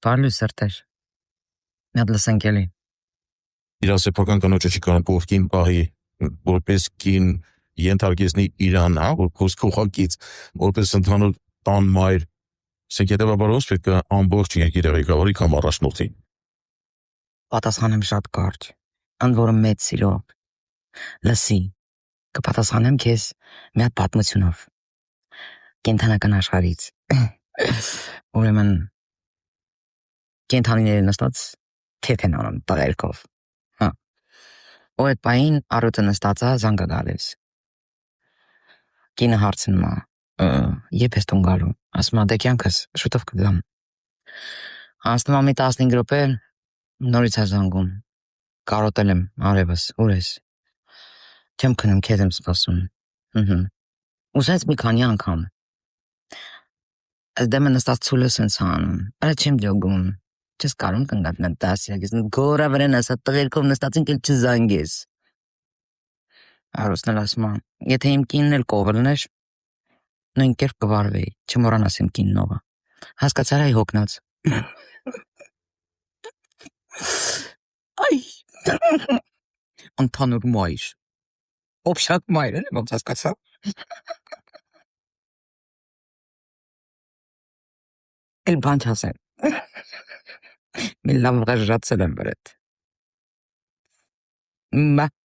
Բարլույս սրտեր։ Մի հատ լսենք էլի։ Իր սեփական կնոջը չի կարող կողքին պահի, որպես կին ենթարկեսնի իրան, որ խոսքողակից, որպես ընդհանուր տան մայր, ասենք հետևաբար ոնց պետք է ամբողջ երկիրը ղեկավարի կամ առաջնորդի։ Պատասխանեմ շատ կարճ, ընդ որում մեծ սիրով։ Լսի, կպատասխանեմ քեզ մի հատ պատմությունով։ Կենդանական աշխարհից։ Ուրեմն կենդանիները նստած թեթ են անում տղերքով։ Հա։ Ու այդ պահին առյուծը նստած է զանգը գալիս։ Կինը հարցնում է. «Երբ ես տուն գալու»։ Ասում է՝ «Դե կյանքս շուտով կգամ»։ Անցնում է մի 15 րոպե, նորից է զանգում։ Կարոտել եմ արևս, ուր ես։ Չեմ քնում, քեզ եմ սպասում։ Ու սենց մի քանի անգամ։ Այս դեմը նստած ցուլը սենց է անում։ Արա չեմ ջոգում։ Չես կարում կնգատնեմ 10 գորա վրան ասա տղերքով նստածին կել չզանգես։ Արոսն էլ ասում է, եթե իմ կինն էլ կովլներ, նույն կերպ կվարվեի, չմոռանաս իմ կիննովը։ Հասկացար այ հոգնած։ Այ ընդհանուր մայր։ Օբշակ մայր է, ոնց հասկացա։ Էլ բան չասեմ։ Մի լավ ղժացել եմ վրդ։